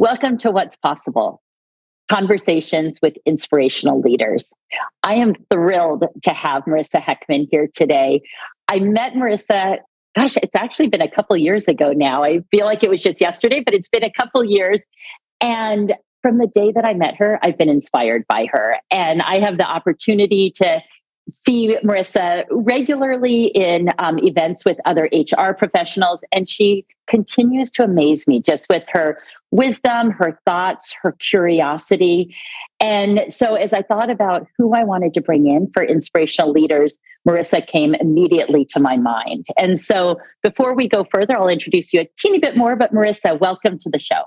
Welcome to What's Possible, Conversations with Inspirational Leaders. I am thrilled to have Marissa Heckman here today. I met Marissa, gosh, it's actually been a couple years ago now. I feel like it was just yesterday, but it's been a couple years. And from the day that I met her, I've been inspired by her. And I have the opportunity to see Marissa regularly in events with other HR professionals, and she continues to amaze me just with her wisdom, her thoughts, her curiosity. And so as I thought about who I wanted to bring in for inspirational leaders, Marissa came immediately to my mind. And so before we go further, I'll introduce you a teeny bit more, but Marissa, welcome to the show.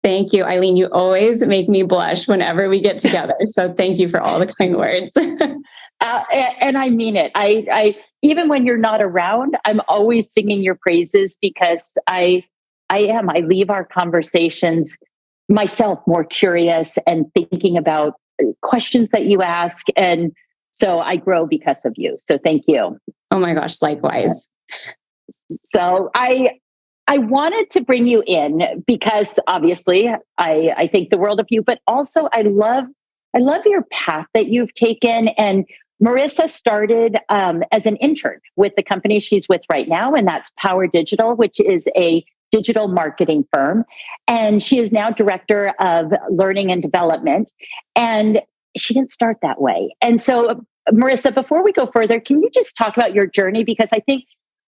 Thank you, Eileen. You always make me blush whenever we get together. So thank you for all the kind words. And I mean it. I even when you're not around, I'm always singing your praises because I leave our conversations myself more curious and thinking about questions that you ask. And so I grow because of you. So thank you. Oh my gosh, likewise. So I wanted to bring you in because obviously I think the world of you, but also I love your path that you've taken. And Marissa started as an intern with the company she's with right now, and that's Power Digital, which is a digital marketing firm. And she is now director of learning and development. And she didn't start that way. And so, Marissa, before we go further, can you just talk about your journey? Because I think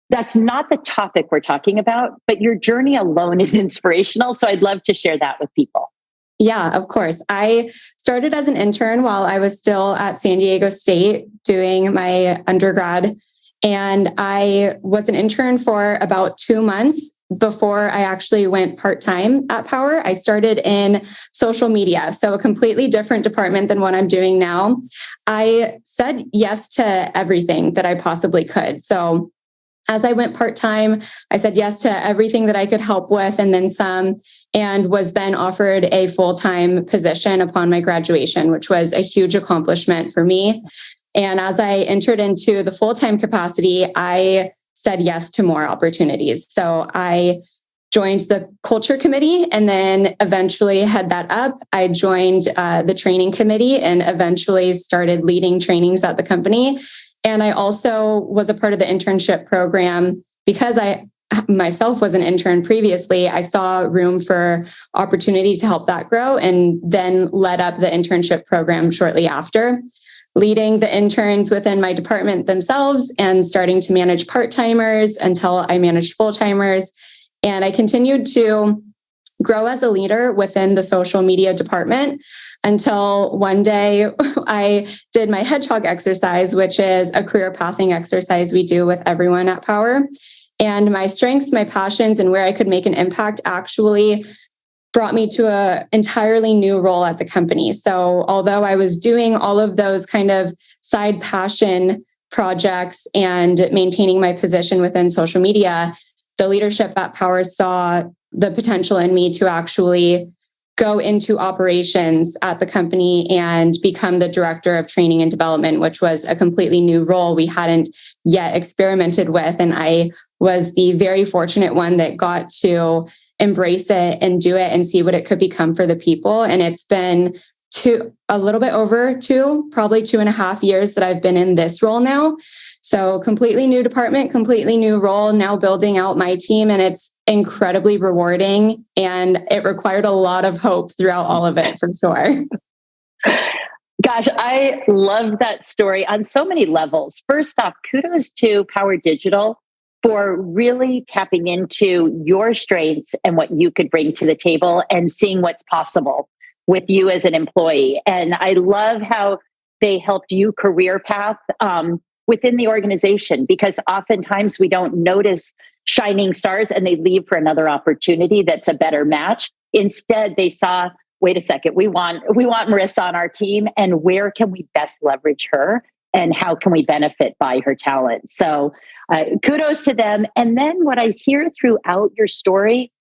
that's not the topic we're talking about, but your journey alone is inspirational. So I'd love to share that with people. Yeah, of course. I started as an intern while I was still at San Diego State doing my undergrad. And I was an intern for about 2 months before I actually went part-time at Power. I started in social media, so a completely different department than what I'm doing now. I said yes to everything that I possibly could. So as I went part-time, I said yes to everything that I could help with and then some, and was then offered a full-time position upon my graduation, which was a huge accomplishment for me. And as I entered into the full-time capacity, I said yes to more opportunities. So I joined the culture committee and then eventually head that up. I joined the training committee and eventually started leading trainings at the company. And I also was a part of the internship program because I myself was an intern previously. I saw room for opportunity to help that grow and then led up the internship program shortly after, leading the interns within my department themselves and starting to manage part-timers until I managed full-timers. And I continued to grow as a leader within the social media department until one day I did my hedgehog exercise, which is a career pathing exercise we do with everyone at Power. And my strengths, my passions, and where I could make an impact actually brought me to an entirely new role at the company. So although I was doing all of those kind of side passion projects and maintaining my position within social media, the leadership at Power saw the potential in me to actually go into operations at the company and become the director of training and development, which was a completely new role we hadn't yet experimented with. And I was the very fortunate one that got to embrace it and do it and see what it could become for the people. And it's been a little bit over probably 2.5 years that I've been in this role now. So completely new department, completely new role, now building out my team. And it's incredibly rewarding. And it required a lot of hope throughout all of it, for sure. Gosh, I love that story on so many levels. First off, kudos to Power Digital for really tapping into your strengths and what you could bring to the table and seeing what's possible with you as an employee. And I love how they helped you career path within the organization, because oftentimes we don't notice shining stars and they leave for another opportunity that's a better match. Instead, they saw, wait a second, we want Marissa on our team, and where can we best leverage her and how can we benefit by her talent? So kudos to them. And then what I hear throughout your story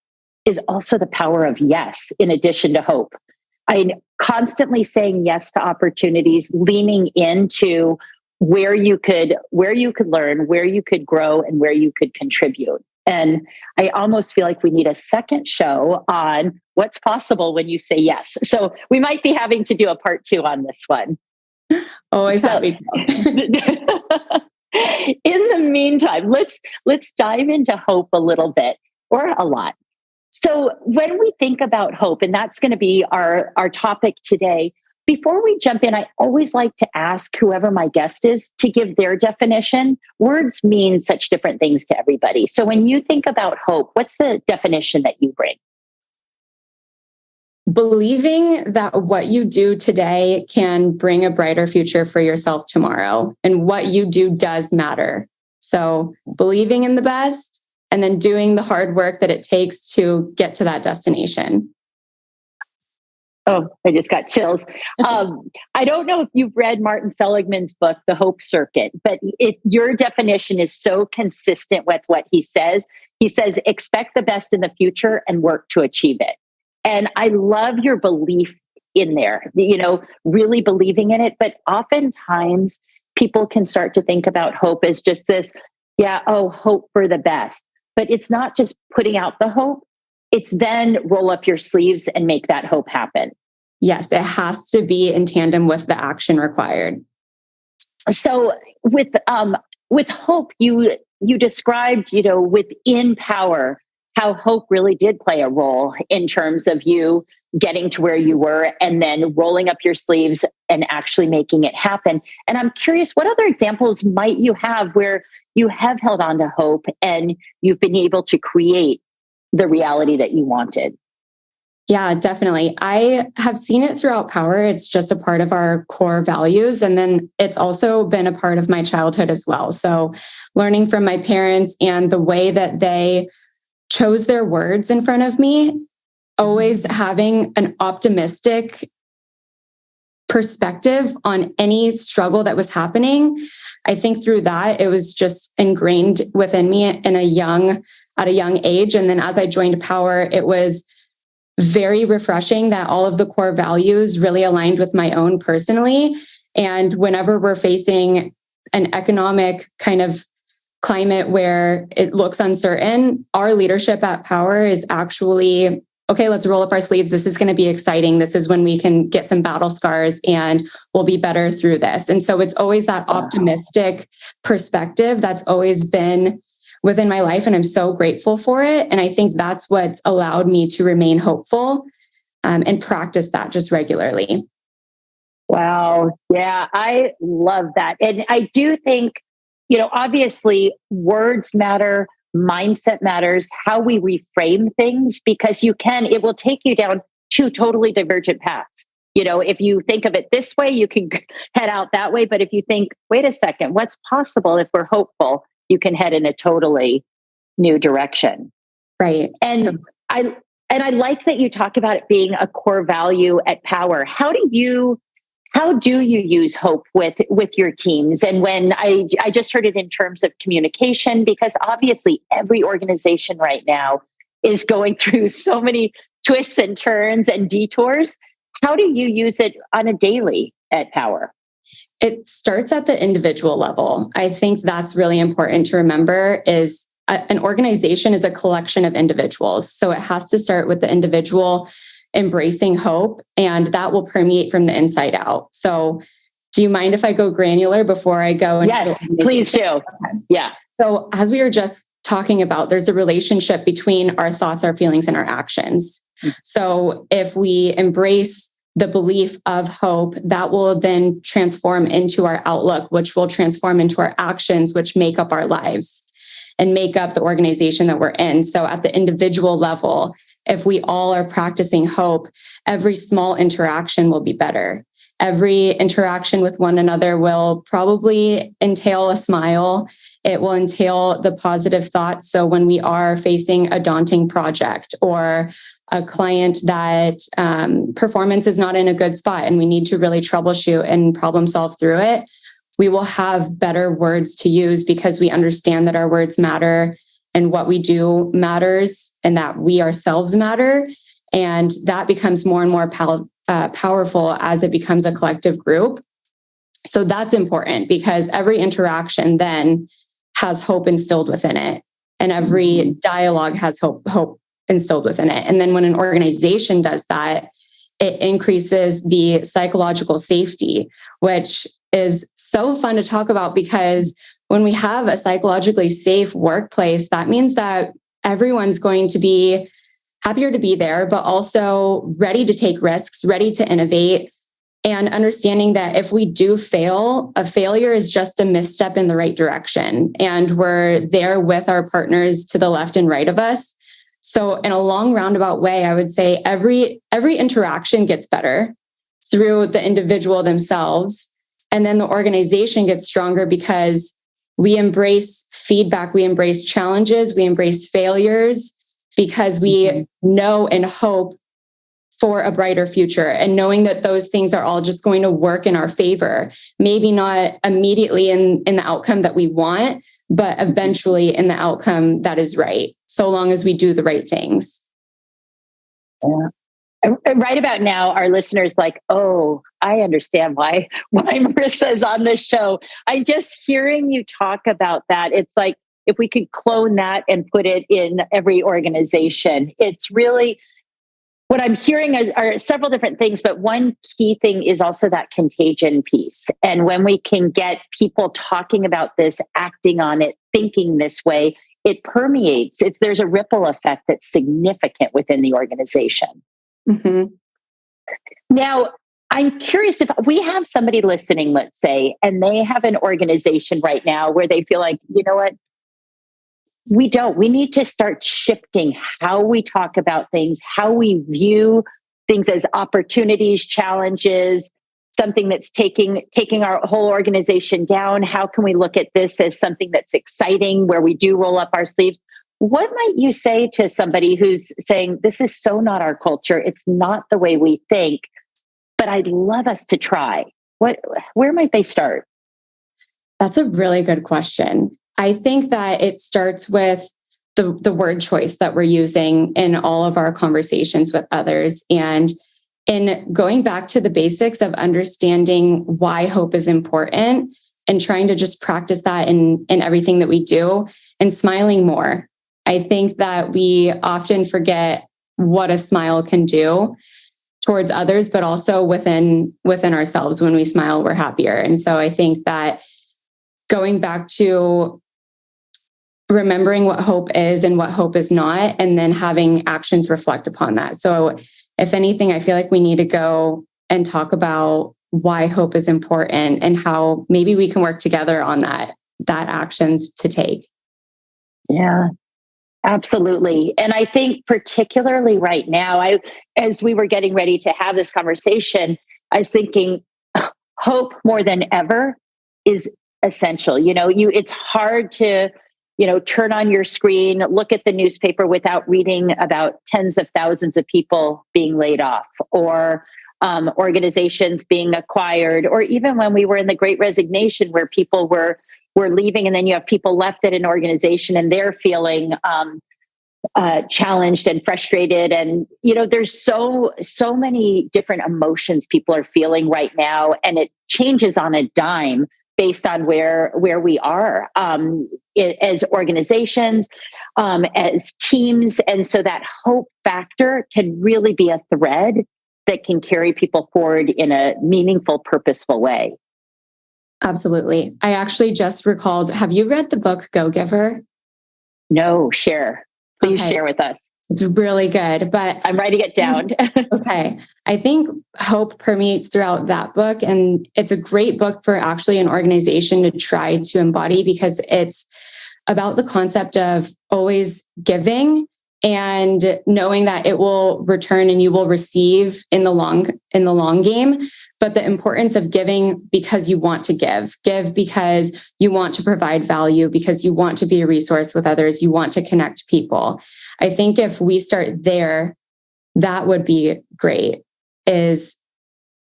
is also the power of yes, in addition to hope. I'm constantly saying yes to opportunities, leaning into where you could learn, where you could grow, and where you could contribute. And I almost feel like we need a second show on what's possible when you say yes. So we might be having to do a part 2 on this one. Always happy. In the meantime, let's dive into hope a little bit, or a lot. So when we think about hope, and that's going to be our topic today, before we jump in, I always like to ask whoever my guest is to give their definition. Words mean such different things to everybody. So when you think about hope, what's the definition that you bring? Believing that what you do today can bring a brighter future for yourself tomorrow, and what you do does matter. So believing in the best and then doing the hard work that it takes to get to that destination. Oh, I just got chills. I don't know if you've read Martin Seligman's book, The Hope Circuit, but your definition is so consistent with what he says. He says, expect the best in the future and work to achieve it. And I love your belief in there, really believing in it. But oftentimes people can start to think about hope as just this, hope for the best. But it's not just putting out the hope. It's then roll up your sleeves and make that hope happen. Yes, it has to be in tandem with the action required. So with hope, you described, within power, how hope really did play a role in terms of you getting to where you were and then rolling up your sleeves and actually making it happen. And I'm curious, what other examples might you have where you have held on to hope and you've been able to create the reality that you wanted? Yeah, definitely. I have seen it throughout Power. It's just a part of our core values. And then it's also been a part of my childhood as well. So learning from my parents and the way that they chose their words in front of me, always having an optimistic perspective on any struggle that was happening. I think through that, it was just ingrained within me at a young age. And then as I joined Power, it was very refreshing that all of the core values really aligned with my own personally. And whenever we're facing an economic kind of climate where it looks uncertain, our leadership at Power is actually, okay, let's roll up our sleeves. This is going to be exciting. This is when we can get some battle scars and we'll be better through this. And so it's always that optimistic perspective that's always been within my life. And I'm so grateful for it. And I think that's what's allowed me to remain hopeful and practice that just regularly. Wow. Yeah, I love that. And I do think, obviously words matter, mindset matters, how we reframe things, because it will take you down two totally divergent paths. If you think of it this way, you can head out that way. But if you think, wait a second, what's possible if we're hopeful? You can head in a totally new direction. Right. And I like that you talk about it being a core value at Power. How do you use hope with your teams? And when I just heard it in terms of communication, because obviously every organization right now is going through so many twists and turns and detours. How do you use it on a daily at Power? It starts at the individual level. I think that's really important to remember is an organization is a collection of individuals. So it has to start with the individual embracing hope, and that will permeate from the inside out. So do you mind if I go granular before I go into Yes, please do. Okay. Yeah. So as we were just talking about, there's a relationship between our thoughts, our feelings, and our actions. Mm-hmm. So if we embrace the belief of hope, that will then transform into our outlook, which will transform into our actions, which make up our lives and make up the organization that we're in. So at the individual level, if we all are practicing hope, every small interaction will be better. Every interaction with one another will probably entail a smile. It will entail the positive thoughts. So when we are facing a daunting project or a client that performance is not in a good spot and we need to really troubleshoot and problem solve through it, we will have better words to use because we understand that our words matter and what we do matters and that we ourselves matter. And that becomes more and more powerful as it becomes a collective group. So that's important because every interaction then has hope instilled within it. and every dialogue has hope instilled within it. And then when an organization does that, it increases the psychological safety, which is so fun to talk about, because when we have a psychologically safe workplace, that means that everyone's going to be happier to be there, but also ready to take risks, ready to innovate, and understanding that if we do fail, a failure is just a misstep in the right direction. And we're there with our partners to the left and right of us. So in a long roundabout way, I would say every interaction gets better through the individual themselves. And then the organization gets stronger because we embrace feedback, we embrace challenges, we embrace failures, because we know and hope for a brighter future, and knowing that those things are all just going to work in our favor. Maybe not immediately in the outcome that we want, but eventually in the outcome that is right, so long as we do the right things. Yeah. And right about now, our listeners like, oh, I understand why Marissa is on this show. I just hearing you talk about that. It's like, if we could clone that and put it in every organization, it's really what I'm hearing are several different things, but one key thing is also that contagion piece. And when we can get people talking about this, acting on it, thinking this way, it permeates. There's a ripple effect that's significant within the organization. Mm-hmm. Now, I'm curious if we have somebody listening, let's say, and they have an organization right now where they feel like, you know what? We need to start shifting how we talk about things, how we view things as opportunities, challenges, something that's taking our whole organization down. How can we look at this as something that's exciting, where we do roll up our sleeves? What might you say to somebody who's saying, this is so not our culture, it's not the way we think, but I'd love us to try? Where might they start? That's a really good question. I think that it starts with the word choice that we're using in all of our conversations with others, and in going back to the basics of understanding why hope is important and trying to just practice that in everything that we do, and smiling more. I think that we often forget what a smile can do towards others, but also within ourselves. When we smile, we're happier. And so I think that going back to remembering what hope is and what hope is not, and then having actions reflect upon that. So if anything, I feel like we need to go and talk about why hope is important and how maybe we can work together on that action to take. Yeah, absolutely. And I think particularly right now, as we were getting ready to have this conversation, I was thinking hope more than ever is essential. It's hard to turn on your screen, look at the newspaper without reading about tens of thousands of people being laid off, or organizations being acquired, or even when we were in the Great Resignation, where people were leaving, and then you have people left at an organization and they're feeling challenged and frustrated. And there's so many different emotions people are feeling right now, and it changes on a dime based on where we are as organizations, as teams. And so that hope factor can really be a thread that can carry people forward in a meaningful, purposeful way. Absolutely. I actually just recalled, have you read the book Go Giver? No, share. Please share with us. It's really good, but I'm writing it down. Okay. I think hope permeates throughout that book. And it's a great book for actually an organization to try to embody, because it's about the concept of always giving and knowing that it will return and you will receive in the long game. But the importance of giving because you want to give because you want to provide value, because you want to be a resource with others, you want to connect people. I think if we start there, that would be great, is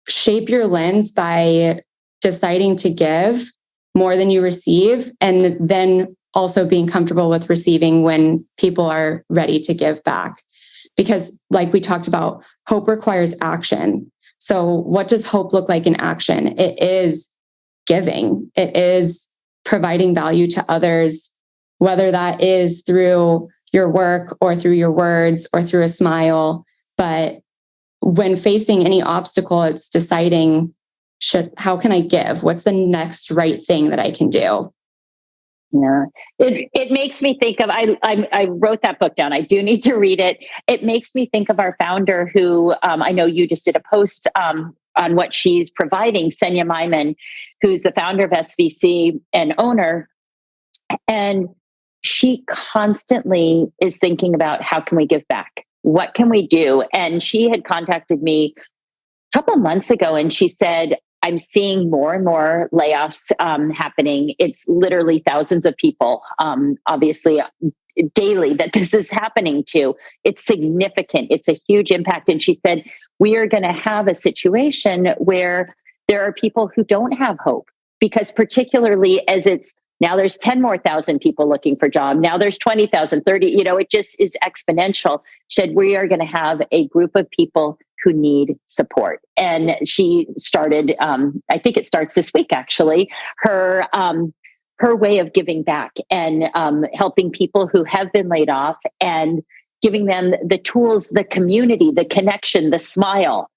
shape your lens by deciding to give more than you receive, and then also being comfortable with receiving when people are ready to give back. Because like we talked about, hope requires action. So what does hope look like in action? It is giving. It is providing value to others whether that is through your work or through your words or through a smile. But when facing any obstacle, it's deciding, how can I give? What's the next right thing that I can do? Yeah, it makes me think of, I wrote that book down. I do need to read it. It makes me think of our founder who, I know you just did a post on what she's providing, Senya Myman, who's the founder of SVC and owner. And she constantly is thinking about, how can we give back? What can we do? And she had contacted me a couple of months ago and she said, I'm seeing more and more layoffs happening. It's literally thousands of people, obviously daily, that this is happening to. It's significant. It's a huge impact. And she said, we are going to have a situation where there are people who don't have hope, because particularly as it's now there's 10 more thousand people looking for jobs. Now there's 20,000, 30, it just is exponential. She said, we are going to have a group of people who need support. And she started, I think it starts this week, actually, her way of giving back and helping people who have been laid off and giving them the tools, the community, the connection, the smile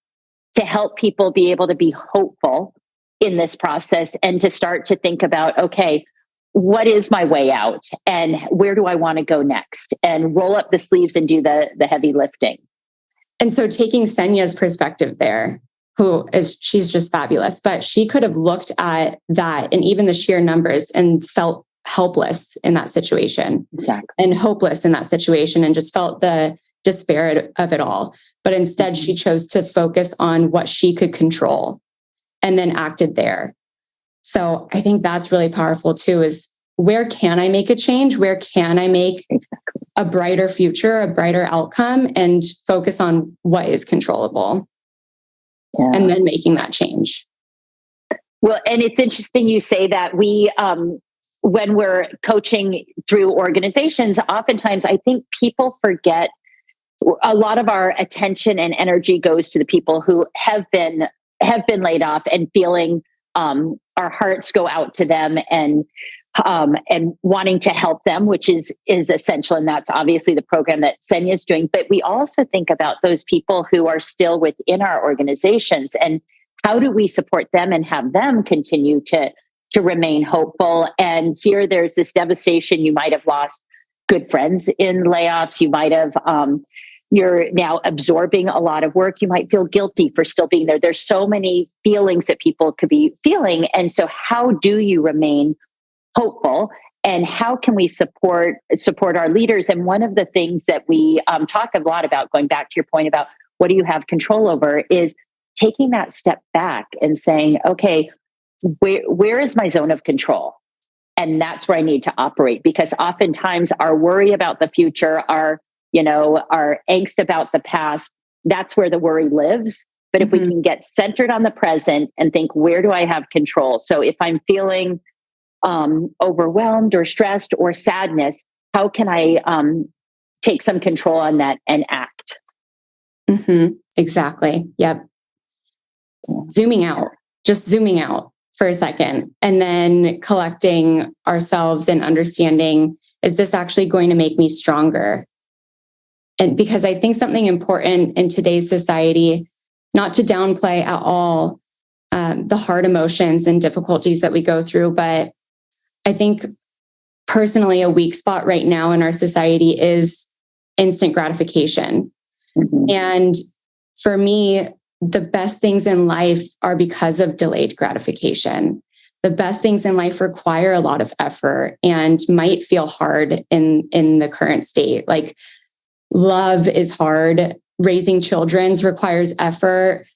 to help people be able to be hopeful in this process and to start to think about, okay, what is my way out and where do I want to go next, and roll up the sleeves and do the heavy lifting. And so taking Senya's perspective there, she's just fabulous, but she could have looked at that and even the sheer numbers and felt helpless in that situation. Exactly. And hopeless in that situation and just felt the despair of it all. But instead, she chose to focus on what she could control and then acted there. So I think that's really powerful too, is where can I make a change? Where can I make a brighter future, a brighter outcome, and focus on what is controllable? Yeah. And then making that change. Well, and it's interesting you say that. We, when we're coaching through organizations, oftentimes I think people forget a lot of our attention and energy goes to the people who have been laid off and feeling our hearts go out to them and wanting to help them, which is essential. And that's obviously the program that Senya is doing. But we also think about those people who are still within our organizations and how do we support them and have them continue to remain hopeful. And here there's this devastation. You might have lost good friends in layoffs. You might have, you're now absorbing a lot of work. You might feel guilty for still being there. There's so many feelings that people could be feeling. And so how do you remain hopeful, and how can we support our leaders? And one of the things that we talk a lot about, going back to your point about what do you have control over, is taking that step back and saying, okay, where is my zone of control? And that's where I need to operate, because oftentimes our worry about the future, our angst about the past, that's where the worry lives. But if we can get centered on the present and think, where do I have control? So if I'm feeling overwhelmed or stressed or sadness, how can I take some control on that and act? Exactly. Yep. Zooming out for a second, and then collecting ourselves and understanding, is this actually going to make me stronger? And because I think something important in today's society, not to downplay at all the hard emotions and difficulties that we go through, but I think personally a weak spot right now in our society is instant gratification. And for me, the best things in life are because of delayed gratification. The best things in life require a lot of effort and might feel hard in the current state. Like love is hard. Raising children requires effort.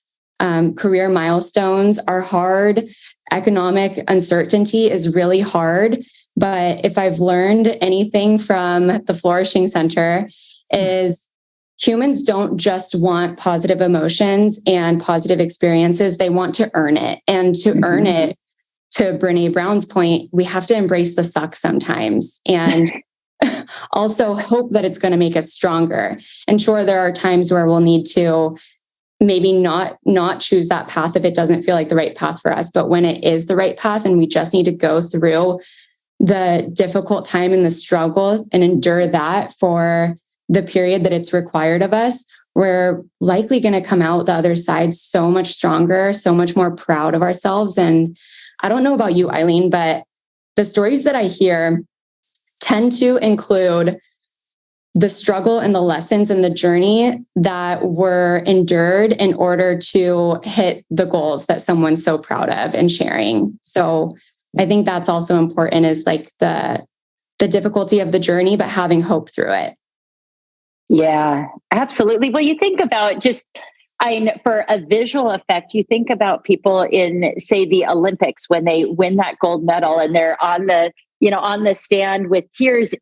Career milestones are hard. Economic uncertainty is really hard. But if I've learned anything from the Flourishing Center, is humans don't just want positive emotions and positive experiences. They want to earn it. And to earn it, to Brene Brown's point, we have to embrace the suck sometimes. And also hope that it's going to make us stronger. And sure, there are times where we'll need to maybe not choose that path if it doesn't feel like the right path for us. But when it is the right path and we just need to go through the difficult time and the struggle and endure that for the period that it's required of us, we're likely going to come out the other side so much stronger, so much more proud of ourselves. And I don't know about you, Eileen, but the stories that I hear tend to include the struggle and the lessons and the journey that were endured in order to hit the goals that someone's so proud of and sharing. So I think that's also important, is like the difficulty of the journey, but having hope through it. Yeah, absolutely. Well, you think about for a visual effect, you think about people in, say, the Olympics when they win that gold medal and they're on the stand with tears.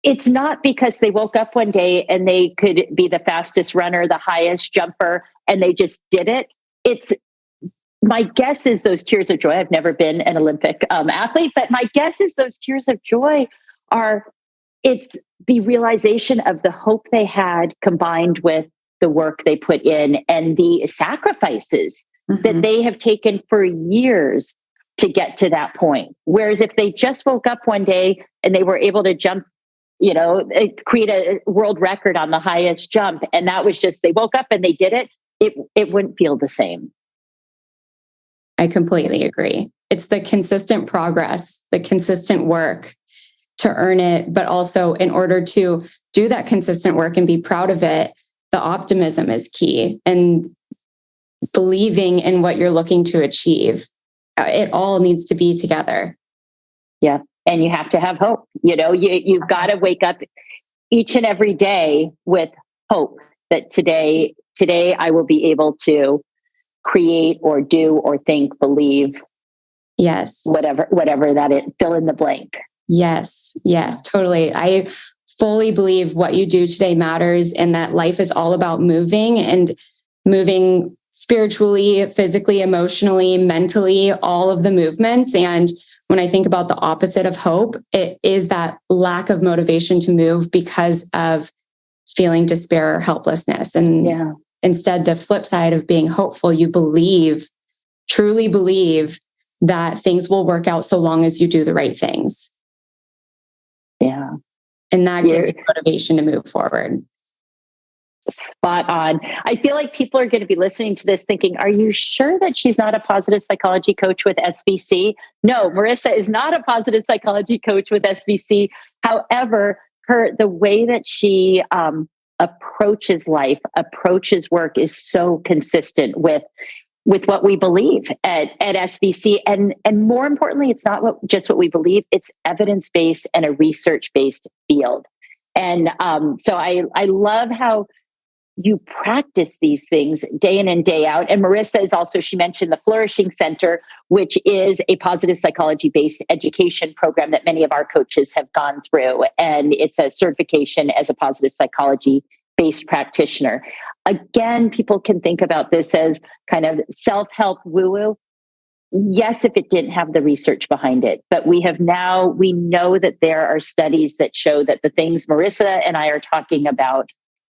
It's not because they woke up one day and they could be the fastest runner, the highest jumper, and they just did it. My guess is those tears of joy. I've never been an Olympic athlete, but my guess is those tears of joy it's the realization of the hope they had combined with the work they put in and the sacrifices that they have taken for years to get to that point. Whereas if they just woke up one day and they were able to jump, create a world record on the highest jump, and that was just, they woke up and they did it, it wouldn't feel the same. I completely agree. It's the consistent progress, the consistent work to earn it, but also in order to do that consistent work and be proud of it, the optimism is key, and believing in what you're looking to achieve. It all needs to be together. Yeah. And you have to have hope. You've got to wake up each and every day with hope that today I will be able to create or do or think, believe. Yes. Whatever that is, fill in the blank. Yes, totally. I fully believe what you do today matters, and that life is all about moving spiritually, physically, emotionally, mentally, all of the movements. And when I think about the opposite of hope, it is that lack of motivation to move because of feeling despair or helplessness. And instead, the flip side of being hopeful, you truly believe that things will work out so long as you do the right things. Yeah. And that gives you motivation to move forward. Spot on. I feel like people are going to be listening to this thinking, are you sure that she's not a positive psychology coach with SVC? No, Marissa is not a positive psychology coach with SVC. However, the way that she approaches life, approaches work is so consistent with what we believe at SVC. And more importantly, it's not just what we believe, it's evidence-based and a research-based field. And so I love how you practice these things day in and day out. And Marissa is also, she mentioned the Flourishing Center, which is a positive psychology-based education program that many of our coaches have gone through. And it's a certification as a positive psychology-based practitioner. Again, people can think about this as kind of self-help woo-woo. Yes, if it didn't have the research behind it, but we know that there are studies that show that the things Marissa and I are talking about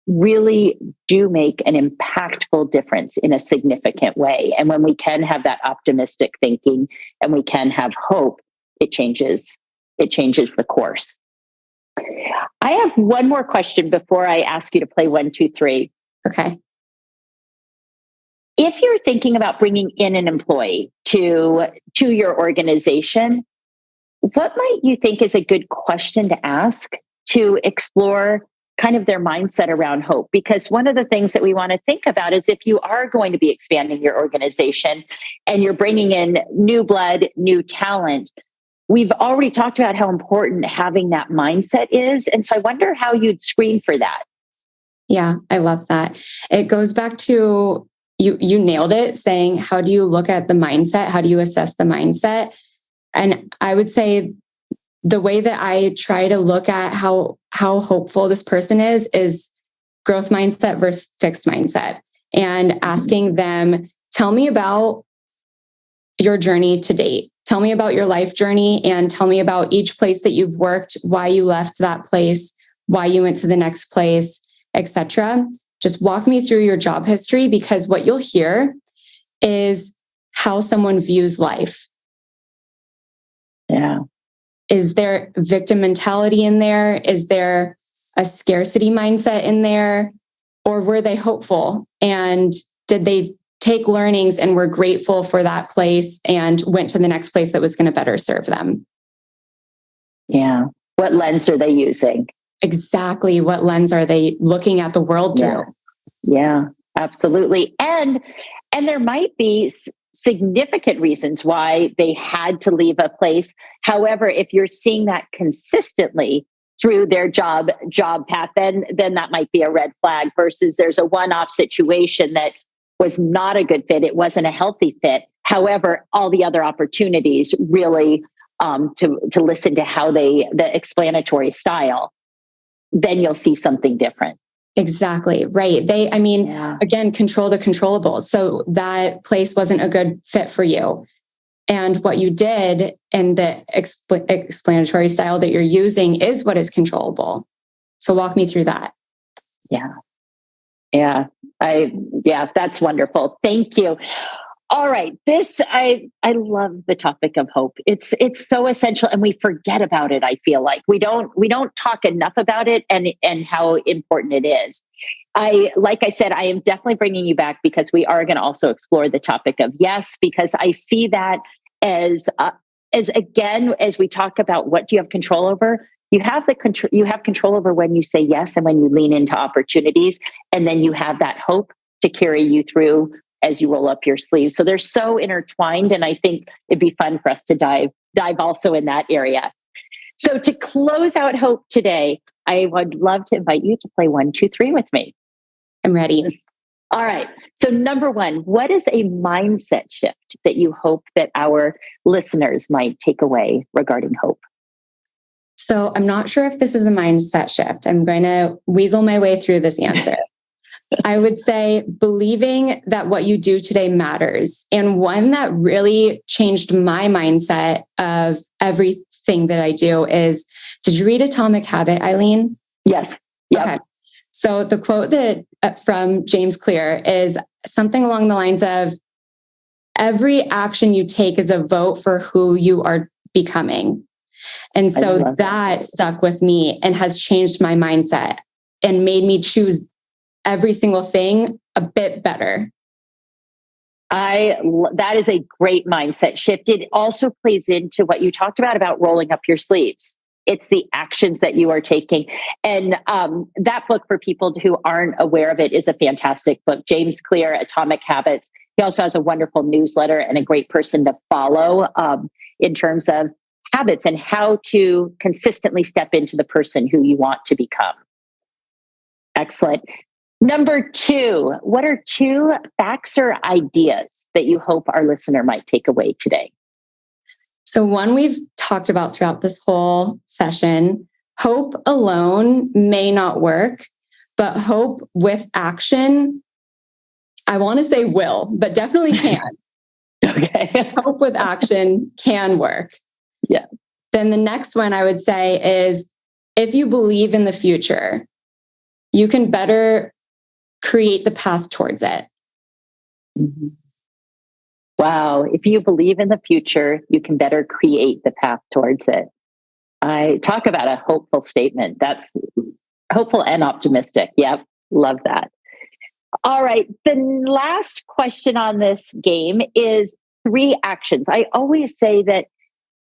really do make an impactful difference in a significant way. And when we can have that optimistic thinking and we can have hope, it changes the course. I have one more question before I ask you to play 1, 2, 3. Okay. If you're thinking about bringing in an employee to your organization, what might you think is a good question to ask to explore kind of their mindset around hope? Because one of the things that we want to think about is if you are going to be expanding your organization and you're bringing in new blood, new talent, we've already talked about how important having that mindset is. And so I wonder how you'd screen for that. Yeah, I love that. It goes back to, you nailed it, saying, how do you look at the mindset? How do you assess the mindset? And I would say the way that I try to look at how hopeful this person is growth mindset versus fixed mindset, and asking them, tell me about your journey to date. Tell me about your life journey, and tell me about each place that you've worked, why you left that place, why you went to the next place, etc. Just walk me through your job history, because what you'll hear is how someone views life. Yeah. Is there victim mentality in there? Is there a scarcity mindset in there? Or were they hopeful? And did they take learnings and were grateful for that place and went to the next place that was going to better serve them? Yeah. What lens are they using? Exactly. What lens are they looking at the world through? Yeah, absolutely. And there might be significant reasons why they had to leave a place. However, if you're seeing that consistently through their job path, then that might be a red flag versus there's a one-off situation that was not a good fit. It wasn't a healthy fit. However, all the other opportunities really to listen to how the explanatory style, then you'll see something different. Exactly. Right. Again, control the controllables. So that place wasn't a good fit for you. And what you did and the explanatory style that you're using is what is controllable. So walk me through that. Yeah. That's wonderful. Thank you. All right. I love the topic of hope. It's so essential and we forget about it. I feel like we don't talk enough about it and how important it is. Like I said, I am definitely bringing you back because we are going to also explore the topic of yes, because I see that as again, as we talk about what do you have control over, you have control over when you say yes and when you lean into opportunities, and then you have that hope to carry you through as you roll up your sleeves. So they're so intertwined, and I think it'd be fun for us to dive also in that area. So to close out hope today, I would love to invite you to play 1, 2, 3 with me. I'm ready. All right. So number 1, what is a mindset shift that you hope that our listeners might take away regarding hope? So I'm not sure if this is a mindset shift. I'm going to weasel my way through this answer. I would say believing that what you do today matters. And one that really changed my mindset of everything that I do is, did you read Atomic Habit, Eileen? Yes. Yep. Okay. So the quote that from James Clear is something along the lines of, every action you take is a vote for who you are becoming. And so that stuck with me and has changed my mindset and made me choose every single thing a bit better. That is a great mindset shift. It also plays into what you talked about rolling up your sleeves. It's the actions that you are taking. And that book, for people who aren't aware of it, is a fantastic book. James Clear, Atomic Habits. He also has a wonderful newsletter and a great person to follow in terms of habits and how to consistently step into the person who you want to become. Excellent. Number 2, what are 2 facts or ideas that you hope our listener might take away today? So one we've talked about throughout this whole session, hope alone may not work, but hope with action, I want to say will, but definitely can. Okay. Hope with action can work. Yeah. Then the next one I would say is, if you believe in the future, you can better create the path towards it. Mm-hmm. Wow. If you believe in the future, you can better create the path towards it. I talk about a hopeful statement. That's hopeful and optimistic. Yep. Love that. All right. The last question on this game is 3 actions. I always say that,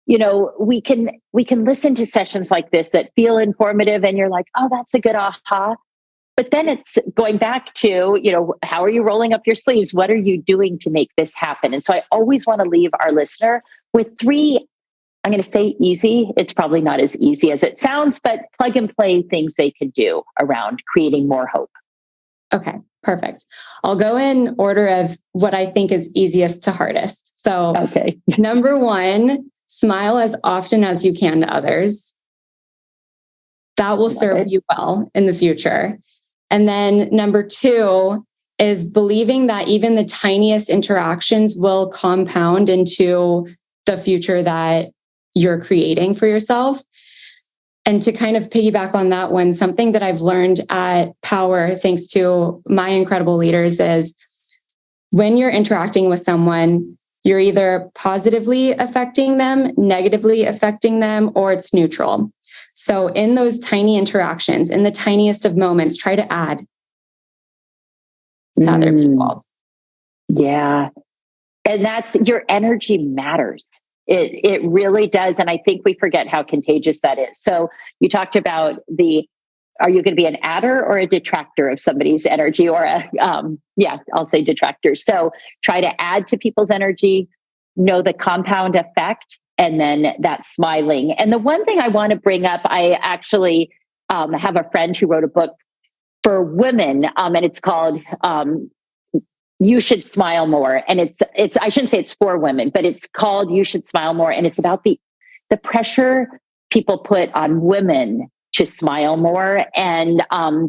we can listen to sessions like this that feel informative and you're like, oh, that's a good aha. But then it's going back to, how are you rolling up your sleeves? What are you doing to make this happen? And so I always want to leave our listener with 3, I'm going to say easy. It's probably not as easy as it sounds, but plug and play things they could do around creating more hope. Okay, perfect. I'll go in order of what I think is easiest to hardest. So okay. Number 1, smile as often as you can to others. That will serve you well in the future. And then number 2 is believing that even the tiniest interactions will compound into the future that you're creating for yourself. And to kind of piggyback on that one, something that I've learned at Power, thanks to my incredible leaders, is when you're interacting with someone, You're either positively affecting them, negatively affecting them, or it's neutral. So in those tiny interactions, in the tiniest of moments, try to add to other people. Yeah. And that's your energy matters. It really does. And I think we forget how contagious that is. So you talked about are you going to be an adder or a detractor of somebody's energy, or I'll say detractor. So try to add to people's energy, know the compound effect, and then that smiling. And the one thing I want to bring up, I actually have a friend who wrote a book for women, and it's called You Should Smile More. And it's I shouldn't say it's for women, but it's called You Should Smile More. And it's about the pressure people put on women to smile more. And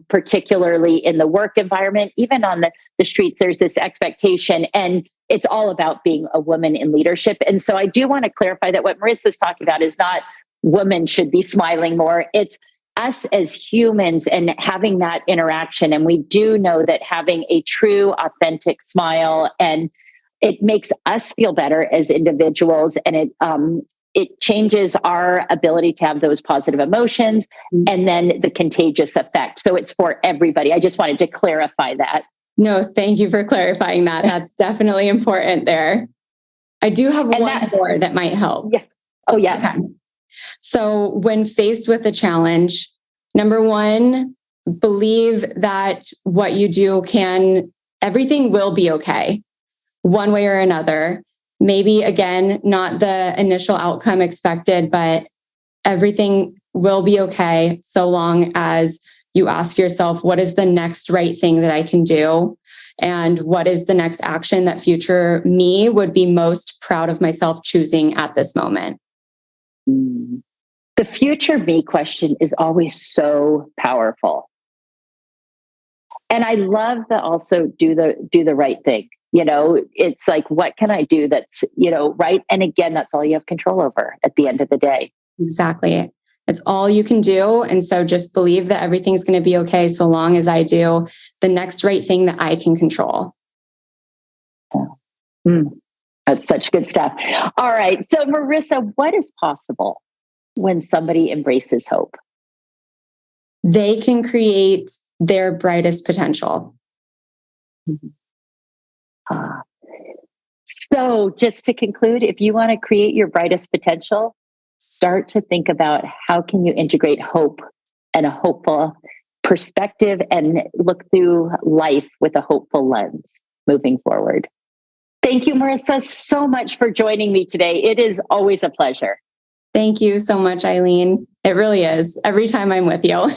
particularly in the work environment, even on the streets, there's this expectation. And it's all about being a woman in leadership. And so I do want to clarify that what Marissa's talking about is not women should be smiling more. It's us as humans and having that interaction. And we do know that having a true, authentic smile, and it makes us feel better as individuals. And it changes our ability to have those positive emotions and then the contagious effect. So it's for everybody. I just wanted to clarify that. No, thank you for clarifying that. That's definitely important there. I do have one more that might help. Yeah. Oh, yes. Okay. So when faced with a challenge, number one, believe that what you do everything will be okay, one way or another. Maybe, again, not the initial outcome expected, but everything will be okay so long as you ask yourself, what is the next right thing that I can do? And what is the next action that future me would be most proud of myself choosing at this moment? The future me question is always so powerful. And I love the also do the right thing. It's like, what can I do that's, right? And again, that's all you have control over at the end of the day. Exactly. It's all you can do. And so just believe that everything's going to be okay so long as I do the next right thing that I can control. That's such good stuff. All right. So Marissa, what is possible when somebody embraces hope? They can create their brightest potential. So just to conclude, if you want to create your brightest potential, start to think about how can you integrate hope and a hopeful perspective and look through life with a hopeful lens moving forward. Thank you, Marissa, so much for joining me today. It is always a pleasure. Thank you so much, Eileen. It really is. Every time I'm with you.